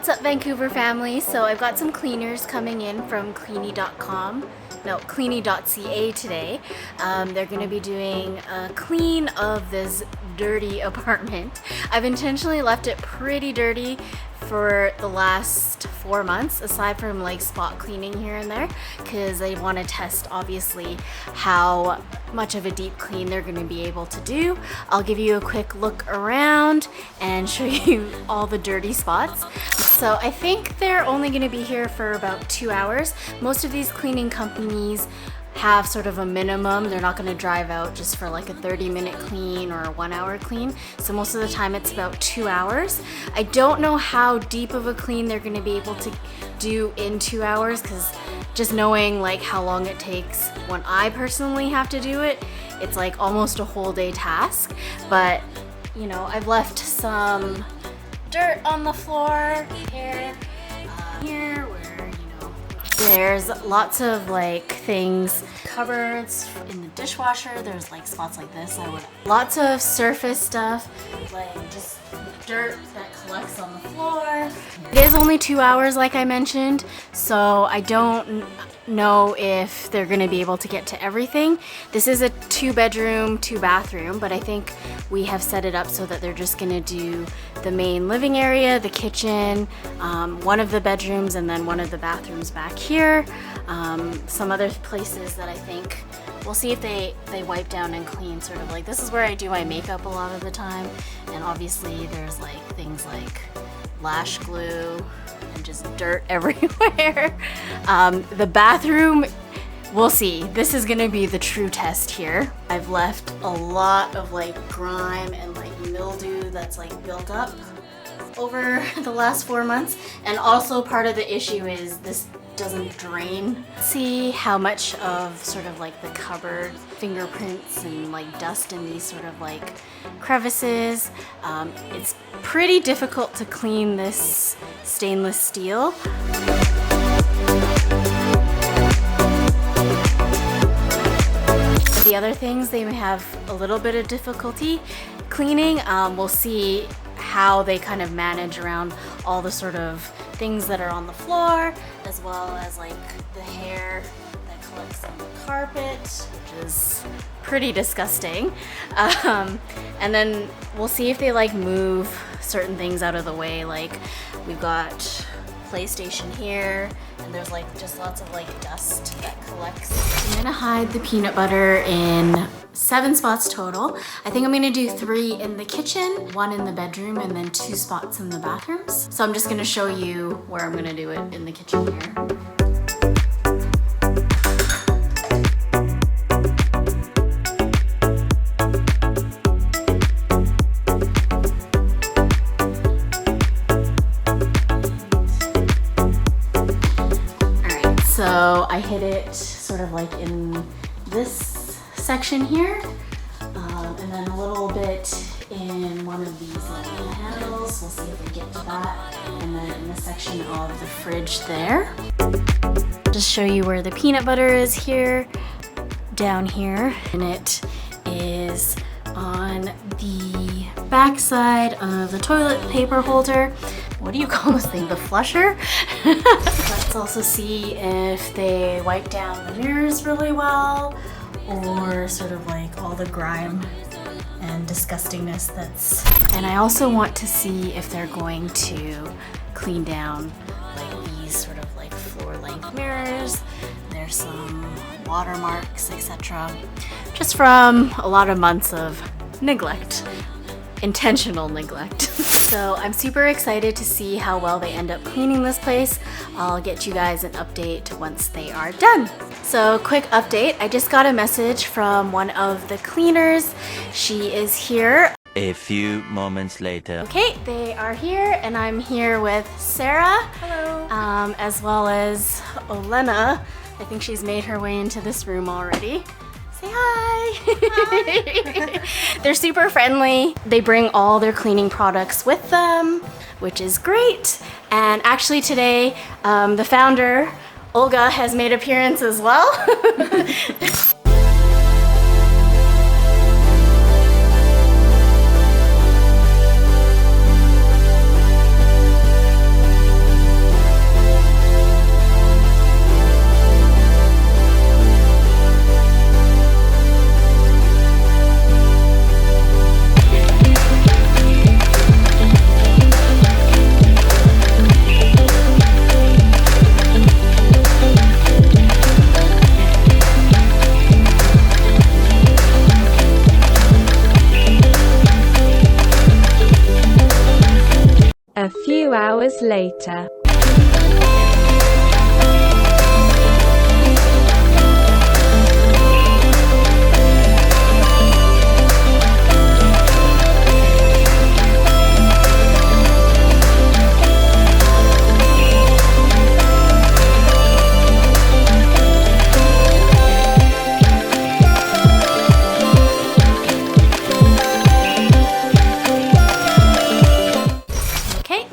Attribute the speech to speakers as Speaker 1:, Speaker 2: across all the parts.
Speaker 1: What's up, Vancouver family? So I've got some cleaners coming in from Cleany.com. No, Cleany.ca today. They're gonna be doing a clean of this dirty apartment. I've intentionally left it pretty dirty for the last 4 months, aside from like spot cleaning here and there, because I want to test obviously how much of a deep clean they're going to be able to do. I'll give you a quick look around and show you all the dirty spots. So I think they're only going to be here for about 2 hours. Most of these cleaning companies have sort of a minimum. They're not going to drive out just for like a 30-minute clean or a 1-hour clean. So most of the time it's about 2 hours. I don't know how deep of a clean they're going to be able to do in 2 hours, because just knowing like how long it takes when I personally have to do it, it's like almost a whole day task. But you know, I've left some dirt on the floor here, where there's lots of like things, cupboards in the dishwasher. There's like spots like this. Lots of surface stuff, like just dirt that collects on the floor. It is only 2 hours, like I mentioned, so I don't know if they're going to be able to get to everything. This is a 2-bedroom, 2-bathroom, but I think we have set it up so that they're just going to do the main living area, the kitchen, one of the bedrooms, and then one of the bathrooms back here. Some other places that I think we'll see if they wipe down and clean, sort of like this is where I do my makeup a lot of the time, and obviously there's like things like lash glue and just dirt everywhere. The bathroom, we'll see. This is gonna be the true test here. I've left a lot of like grime and like mildew that's like built up over the last 4 months, and also part of the issue is this doesn't drain. See how much of sort of like the cupboard fingerprints and like dust in these sort of like crevices. It's pretty difficult to clean this stainless steel. The other things they may have a little bit of difficulty cleaning. We'll see how they kind of manage around all the sort of things that are on the floor, as well as like the hair that collects on the carpet, which is pretty disgusting. And then we'll see if they like move certain things out of the way. Like we've got PlayStation here, and there's like just lots of like dust that collects. I'm gonna hide the peanut butter in 7 spots total. I think I'm gonna do 3 in the kitchen, 1 in the bedroom, and then 2 spots in the bathrooms. So I'm just gonna show you where I'm gonna do it in the kitchen here. So I hid it sort of like in this section here, and then a little bit in one of these little handles. We'll see if we get to that. And then in the section of the fridge there. Just show you where the peanut butter is here, down here. And it is on the back side of the toilet paper holder. What do you call this thing? The flusher? Let's also see if they wipe down the mirrors really well, or sort of like all the grime and disgustingness that's... And I also want to see if they're going to clean down like these sort of like floor-length mirrors. There's some watermarks, etc. Just from a lot of months of neglect. Intentional neglect. So I'm super excited to see how well they end up cleaning this place. I'll get you guys an update once they are done. So quick update, I just got a message from one of the cleaners. She is here.
Speaker 2: A few moments later.
Speaker 1: Okay, they are here, and I'm here with Sarah.
Speaker 3: Hello.
Speaker 1: As well as Olena. I think she's made her way into this room already. Say hi. Hi. They're super friendly. They bring all their cleaning products with them, which is great. And actually today, the founder, Olga, has made appearance as well.
Speaker 3: hours later.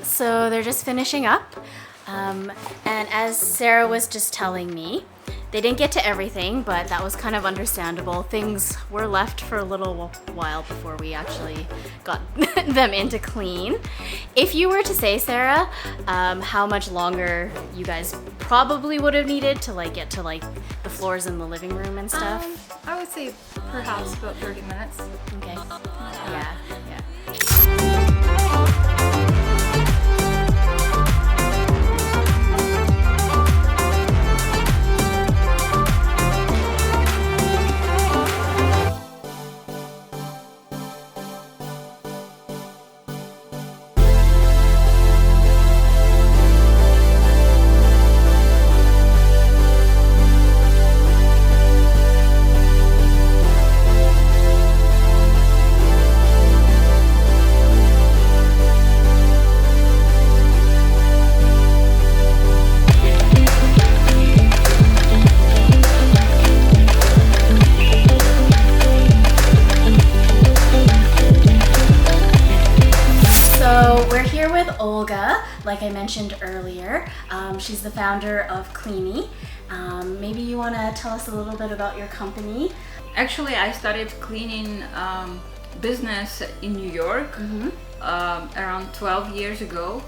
Speaker 1: So they're just finishing up, and as Sarah was just telling me, they didn't get to everything, but that was kind of understandable. Things were left for a little while before we actually got them into clean. If you were to say, Sarah, how much longer you guys probably would have needed to like get to like the floors in the living room and stuff?
Speaker 4: I would say perhaps about 30 minutes.
Speaker 1: Okay. Yeah. Olga, like I mentioned earlier. She's the founder of Cleany. Maybe you want to tell us a little bit about your company.
Speaker 4: Actually, I started cleaning business in New York around 12 years ago,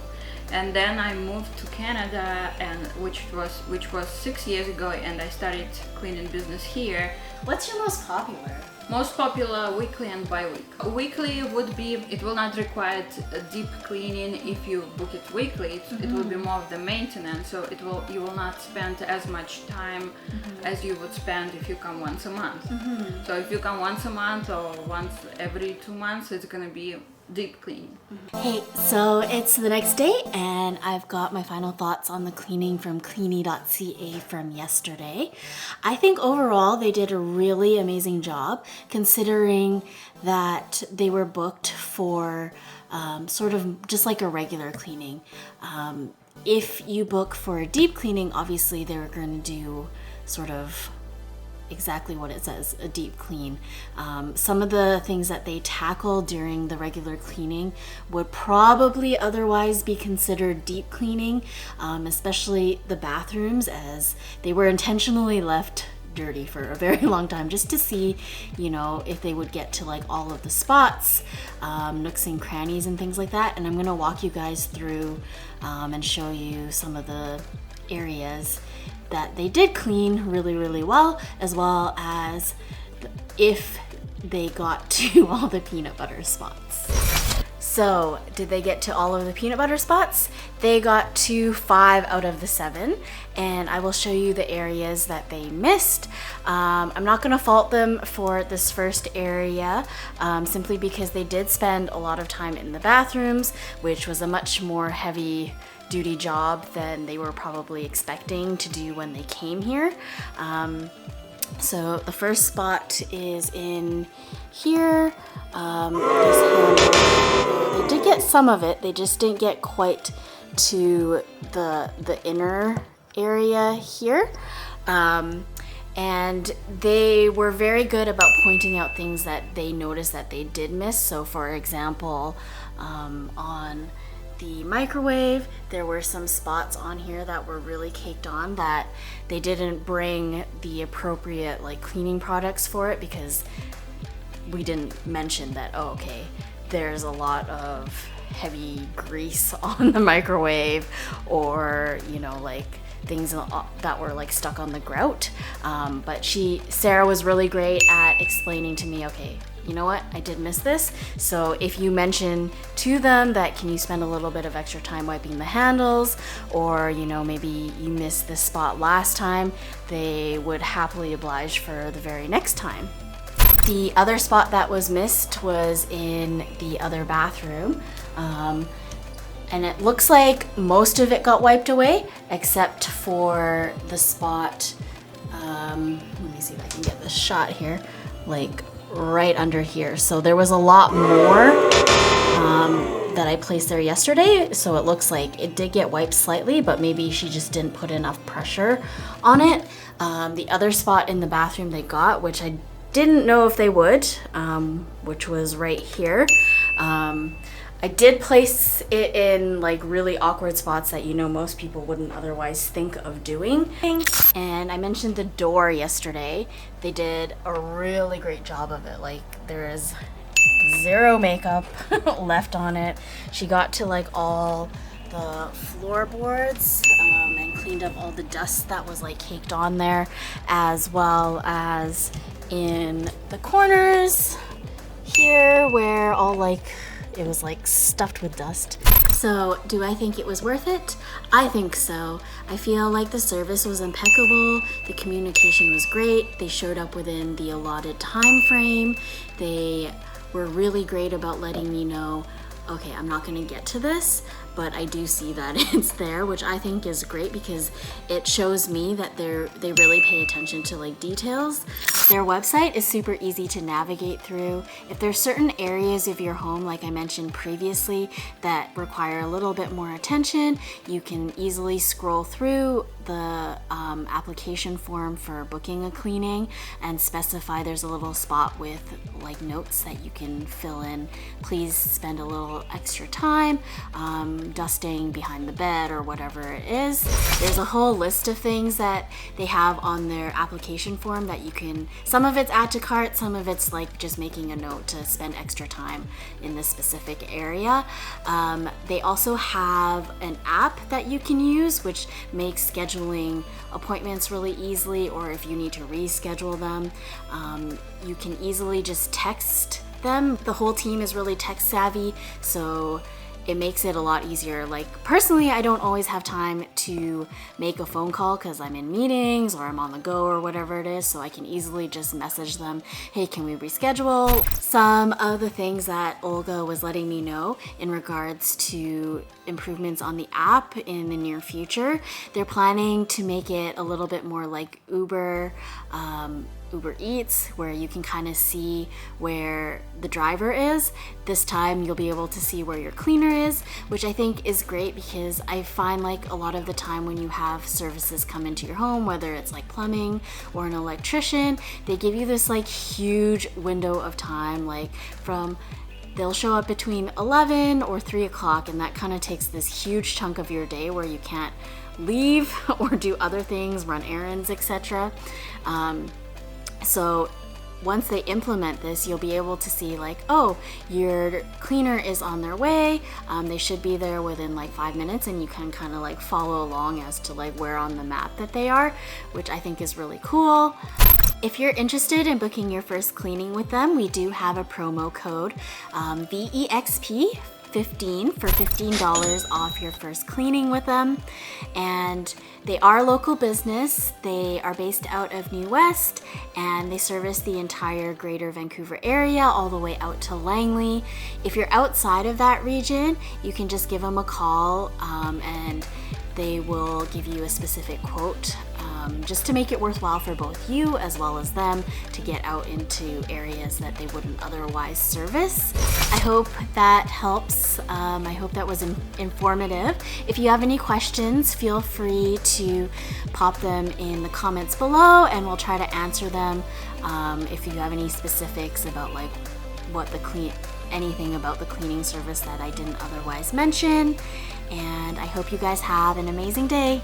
Speaker 4: and then I moved to Canada, and which was 6 years ago, and I started cleaning business here.
Speaker 1: What's your most popular?
Speaker 4: Most popular weekly and bi-weekly. Weekly would be, it will not require a deep cleaning if you book it weekly. It will be more of the maintenance, so you will not spend as much time as you would spend if you come once a month. So if you come once a month or once every 2 months, it's gonna be deep cleaning.
Speaker 1: Hey, so it's the next day and I've got my final thoughts on the cleaning from Cleany.ca from yesterday. I think overall they did a really amazing job considering that they were booked for sort of just like a regular cleaning. If you book for a deep cleaning, obviously they're going to do sort of exactly what it says, a deep clean. Some of the things that they tackle during the regular cleaning would probably otherwise be considered deep cleaning, especially the bathrooms, as they were intentionally left dirty for a very long time just to see, you know, if they would get to like all of the spots, nooks and crannies and things like that. And I'm gonna walk you guys through and show you some of the areas that they did clean really well as if they got to all the peanut butter spots. So did they get to all of the peanut butter spots? They got to 5 out of the 7, and I will show you the areas that they missed. I'm not gonna fault them for this first area simply because they did spend a lot of time in the bathrooms, which was a much more heavy duty job than they were probably expecting to do when they came here. So the first spot is in here. They did get some of it, they just didn't get quite to the inner area here. And they were very good about pointing out things that they noticed that they did miss. So for example, on the microwave, there were some spots on here that were really caked on that they didn't bring the appropriate like cleaning products for it because we didn't mention that, oh, okay, there's a lot of heavy grease on the microwave, or, you know, like things that were like stuck on the grout. But Sarah was really great at explaining to me, okay, you know what, I did miss this. So if you mention to them that, can you spend a little bit of extra time wiping the handles, or, you know, maybe you missed this spot last time, they would happily oblige for the very next time. The other spot that was missed was in the other bathroom. and it looks like most of it got wiped away except for the spot, let me see if I can get this shot here, like right under here. So there was a lot more that I placed there yesterday, so it looks like it did get wiped slightly, but maybe she just didn't put enough pressure on it. The other spot in the bathroom they got, which I didn't know if they would, which was right here. I did place it in like really awkward spots that most people wouldn't otherwise think of doing. And I mentioned the door yesterday. They did a really great job of it. Like there is zero makeup left on it. She got to like all the floorboards and cleaned up all the dust that was like caked on there, as well as in the corners here where all like it was like stuffed with dust. So do I think it was worth it? I think so. I feel like the service was impeccable, the communication was great, they showed up within the allotted time frame, they were really great about letting me know, okay, I'm not gonna get to this, but I do see that it's there, which I think is great because it shows me that they really pay attention to like details. Their website is super easy to navigate through. If there's certain areas of your home, like I mentioned previously, that require a little bit more attention, you can easily scroll through the application form for booking a cleaning and specify. There's a little spot with like notes that you can fill in. Please spend a little extra time dusting behind the bed or whatever it is. There's a whole list of things that they have on their application form that you can, some of it's add to cart, some of it's like just making a note to spend extra time in this specific area. They also have an app that you can use which makes scheduling appointments really easily, or if you need to reschedule them, you can easily just text them. The whole team is really tech savvy, so it makes it a lot easier. Like personally, I don't always have time to make a phone call because I'm in meetings or I'm on the go or whatever it is, so I can easily just message them, hey, can we reschedule? Some of the things that Olga was letting me know in regards to improvements on the app in the near future, they're planning to make it a little bit more like Uber Eats, where you can kind of see where the driver is. This time you'll be able to see where your cleaner is, which I think is great because I find like a lot of the time when you have services come into your home, whether it's like plumbing or an electrician, they give you this like huge window of time, like they'll show up between 11 or 3 o'clock, and that kind of takes this huge chunk of your day where you can't leave or do other things, run errands, etc. So once they implement this, you'll be able to see like, oh, your cleaner is on their way. They should be there within like 5 minutes, and you can kind of like follow along as to like where on the map that they are, which I think is really cool. If you're interested in booking your first cleaning with them, we do have a promo code, VEXP 15 for $15 off your first cleaning with them. And they are local business. They are based out of New West, and they service the entire greater Vancouver area all the way out to Langley. If you're outside of that region, you can just give them a call and they will give you a specific quote, just to make it worthwhile for both you as well as them to get out into areas that they wouldn't otherwise service. I hope that helps. I hope that was informative. If you have any questions, feel free to pop them in the comments below and we'll try to answer them. If you have any specifics about like anything about the cleaning service that I didn't otherwise mention. And I hope you guys have an amazing day.